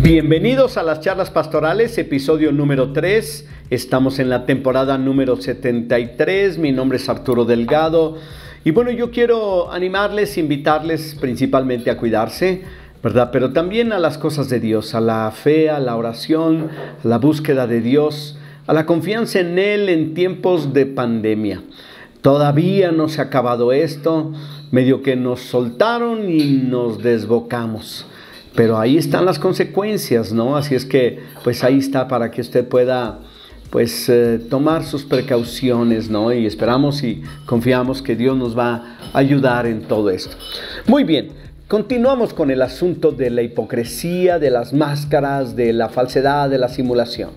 Bienvenidos a las charlas pastorales, episodio número 3. Estamos en la temporada número 73. Mi nombre es Arturo Delgado. Y bueno, yo quiero animarles, invitarles principalmente a cuidarse, ¿verdad? Pero también a las cosas de Dios, a la fe, a la oración, a la búsqueda de Dios, a la confianza en Él en tiempos de pandemia. Todavía no se ha acabado esto, medio que nos soltaron y nos desbocamos. Pero ahí están las consecuencias, ¿no? Así es que, pues ahí está para que usted pueda, tomar sus precauciones, ¿no? Y esperamos y confiamos que Dios nos va a ayudar en todo esto. Muy bien, continuamos con el asunto de la hipocresía, de las máscaras, de la falsedad, de la simulación.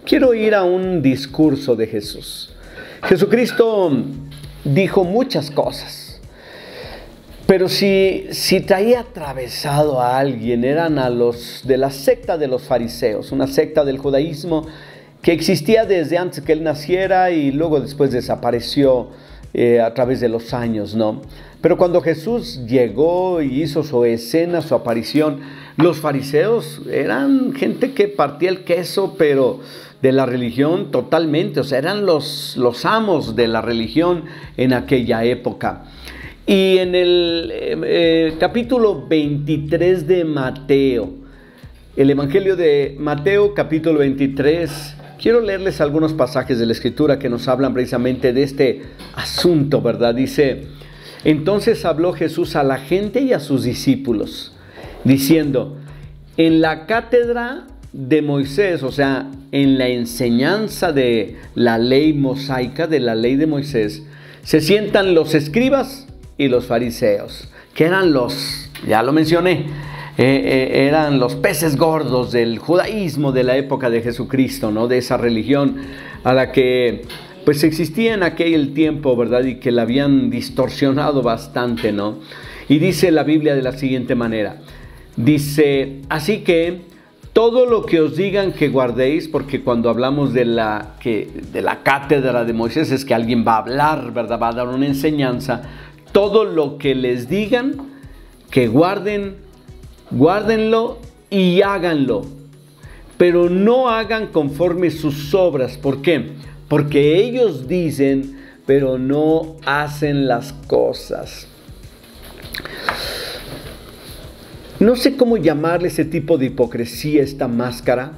Quiero ir a un discurso de Jesús. Jesucristo dijo muchas cosas. Pero si traía atravesado a alguien, eran a los de la secta de los fariseos, una secta del judaísmo que existía desde antes que él naciera y luego después desapareció a través de los años, ¿no? Pero cuando Jesús llegó y hizo su escena, su aparición, los fariseos eran gente que partía el queso, pero de la religión totalmente, o sea, eran los amos de la religión en aquella época. Y en el capítulo 23 de Mateo, el Evangelio de Mateo, capítulo 23, quiero leerles algunos pasajes de la Escritura que nos hablan precisamente de este asunto, ¿verdad? Dice: entonces habló Jesús a la gente y a sus discípulos, diciendo: en la cátedra de Moisés, o sea, en la enseñanza de la ley mosaica, de la ley de Moisés, se sientan los escribas y los fariseos, que eran ya lo mencioné, eran los peces gordos del judaísmo de la época de Jesucristo, ¿no? De esa religión a la que pues existía en aquel tiempo, ¿verdad? Y que la habían distorsionado bastante, ¿no? Y dice la Biblia de la siguiente manera, dice: así que todo lo que os digan que guardéis, porque cuando hablamos de la cátedra de Moisés es que alguien va a hablar, ¿verdad? Va a dar una enseñanza. Todo lo que les digan, que guárdenlo y háganlo. Pero no hagan conforme sus obras. ¿Por qué? Porque ellos dicen, pero no hacen las cosas. No sé cómo llamarle ese tipo de hipocresía, esta máscara,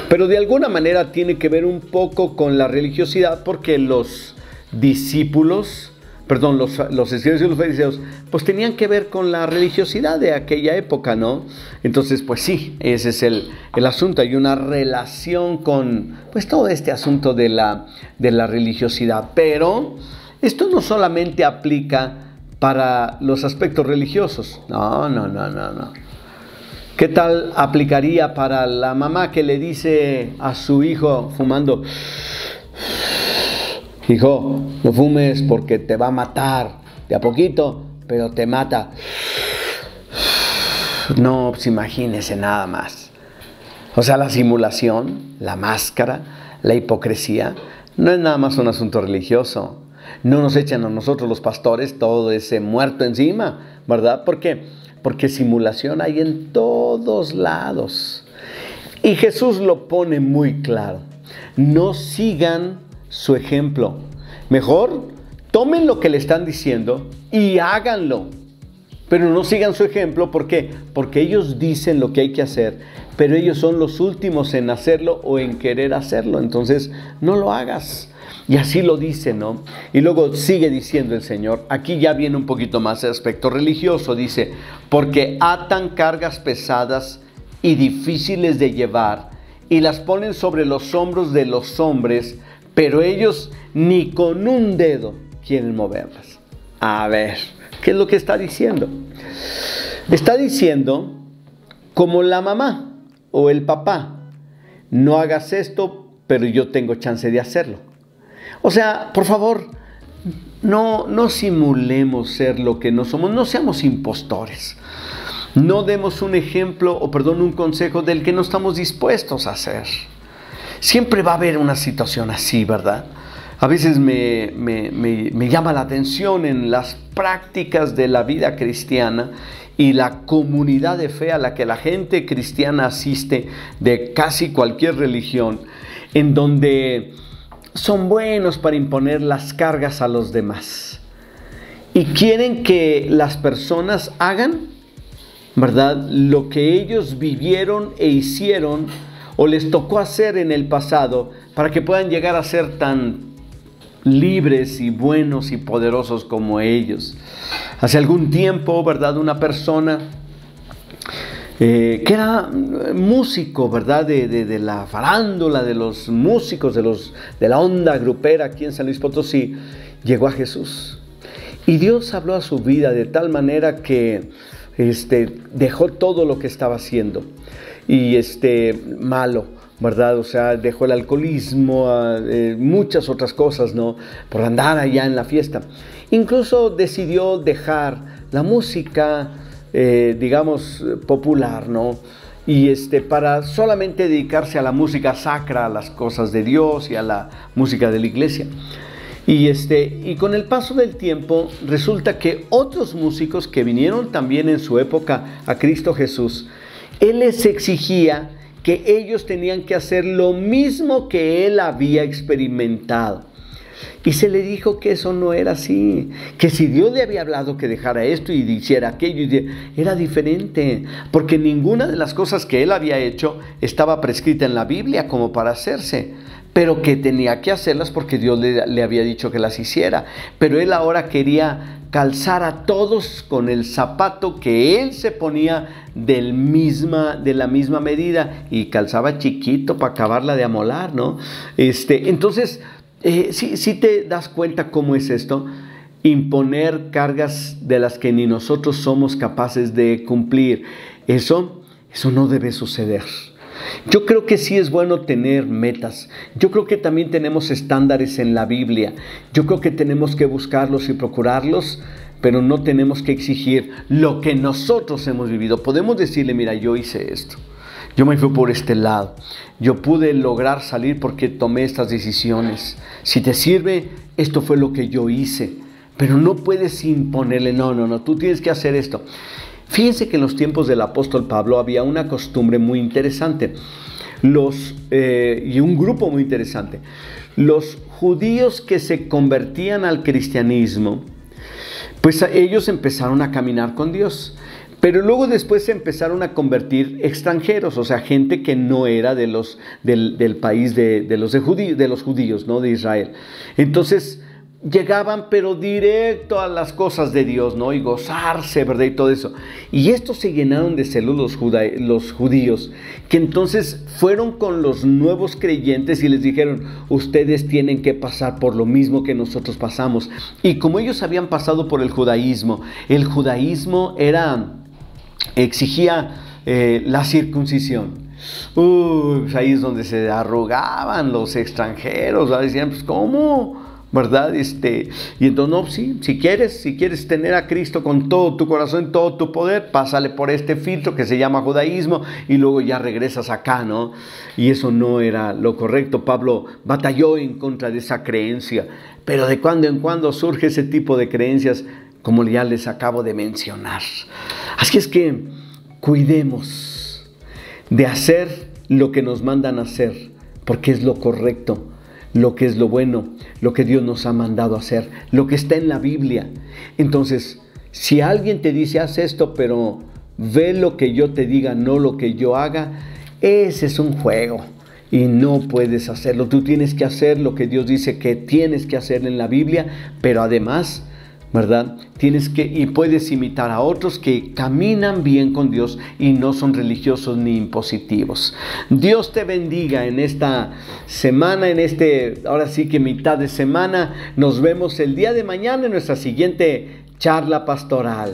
pero de alguna manera tiene que ver un poco con la religiosidad, porque los discípulos, los escribas y los fariseos, pues tenían que ver con la religiosidad de aquella época, ¿no? Entonces, pues sí, ese es el asunto. Hay una relación con, pues, todo este asunto de la religiosidad. Pero esto no solamente aplica para los aspectos religiosos. No. ¿Qué tal aplicaría para la mamá que le dice a su hijo fumando: hijo, no fumes porque te va a matar de a poquito, pero te mata? No, pues imagínese nada más. O sea, la simulación, la máscara, la hipocresía, no es nada más un asunto religioso. No nos echan a nosotros los pastores todo ese muerto encima, ¿verdad? ¿Por qué? Porque simulación hay en todos lados. Y Jesús lo pone muy claro. No sigan su ejemplo. Mejor tomen lo que le están diciendo y háganlo. Pero no sigan su ejemplo. ¿Por qué? Porque ellos dicen lo que hay que hacer, pero ellos son los últimos en hacerlo o en querer hacerlo. Entonces, no lo hagas. Y así lo dice, ¿no? Y luego sigue diciendo el Señor. Aquí ya viene un poquito más el aspecto religioso. Dice: porque atan cargas pesadas y difíciles de llevar y las ponen sobre los hombros de los hombres, pero ellos ni con un dedo quieren moverlas. A ver, ¿qué es lo que está diciendo? Está diciendo, como la mamá o el papá: no hagas esto, pero yo tengo chance de hacerlo. O sea, por favor, no simulemos ser lo que no somos, no seamos impostores. No demos un ejemplo, un consejo del que no estamos dispuestos a hacer. Siempre va a haber una situación así, ¿verdad? a veces me llama la atención en las prácticas de la vida cristiana y la comunidad de fe a la que la gente cristiana asiste de casi cualquier religión, en donde son buenos para imponer las cargas a los demás y quieren que las personas hagan, ¿verdad?, lo que ellos vivieron e hicieron o les tocó hacer en el pasado para que puedan llegar a ser tan libres y buenos y poderosos como ellos. Hace algún tiempo, ¿verdad?, una persona que era músico, ¿verdad?, de la farándula, de los músicos, de la onda grupera aquí en San Luis Potosí, llegó a Jesús. Y Dios habló a su vida de tal manera que dejó todo lo que estaba haciendo y malo, ¿verdad? O sea, dejó el alcoholismo, muchas otras cosas, ¿no?, por andar allá en la fiesta. Incluso decidió dejar la música, digamos, popular, ¿no? Y para solamente dedicarse a la música sacra, a las cosas de Dios y a la música de la iglesia. Y con el paso del tiempo resulta que otros músicos que vinieron también en su época a Cristo Jesús, Él les exigía que ellos tenían que hacer lo mismo que Él había experimentado. Y se le dijo que eso no era así, que si Dios le había hablado que dejara esto y hiciera aquello, era diferente, porque ninguna de las cosas que Él había hecho estaba prescrita en la Biblia como para hacerse, pero que tenía que hacerlas porque Dios le había dicho que las hiciera. Pero Él ahora quería calzar a todos con el zapato que Él se ponía de la misma medida, y calzaba chiquito para acabarla de amolar, ¿no? Entonces, sí te das cuenta cómo es esto: imponer cargas de las que ni nosotros somos capaces de cumplir. Eso no debe suceder. Yo creo que sí es bueno tener metas. Yo creo que también tenemos estándares en la Biblia. Yo creo que tenemos que buscarlos y procurarlos, pero no tenemos que exigir lo que nosotros hemos vivido. Podemos decirle: mira, yo hice esto, yo me fui por este lado, yo pude lograr salir porque tomé estas decisiones. Si te sirve, esto fue lo que yo hice. Pero no puedes imponerle: no, tú tienes que hacer esto. Fíjense que en los tiempos del apóstol Pablo había una costumbre muy interesante, y un grupo muy interesante. Los judíos que se convertían al cristianismo, pues ellos empezaron a caminar con Dios. Pero luego después se empezaron a convertir extranjeros, o sea, gente que no era del país de los judíos, ¿no?, de Israel. Entonces llegaban pero directo a las cosas de Dios, ¿no?, y gozarse, ¿verdad?, y todo eso. Y estos se llenaron de celos los judíos, que entonces fueron con los nuevos creyentes y les dijeron: ustedes tienen que pasar por lo mismo que nosotros pasamos. Y como ellos habían pasado por el judaísmo exigía la circuncisión. Pues ahí es donde se arrugaban los extranjeros, ¿verdad? Decían: pues ¿cómo?, ¿verdad? Y entonces, no, sí, si quieres tener a Cristo con todo tu corazón, todo tu poder, pásale por este filtro que se llama judaísmo y luego ya regresas acá, ¿no? Y eso no era lo correcto. Pablo batalló en contra de esa creencia, pero de cuando en cuando surge ese tipo de creencias, como ya les acabo de mencionar. Así es que cuidemos de hacer lo que nos mandan hacer, porque es lo correcto, lo que es lo bueno, lo que Dios nos ha mandado hacer, lo que está en la Biblia. Entonces, si alguien te dice: haz esto, pero ve lo que yo te diga, no lo que yo haga, ese es un juego y no puedes hacerlo. Tú tienes que hacer lo que Dios dice que tienes que hacer en la Biblia, pero además, ¿verdad?, y puedes imitar a otros que caminan bien con Dios y no son religiosos ni impositivos. Dios te bendiga en esta semana, ahora sí que mitad de semana. Nos vemos el día de mañana en nuestra siguiente charla pastoral.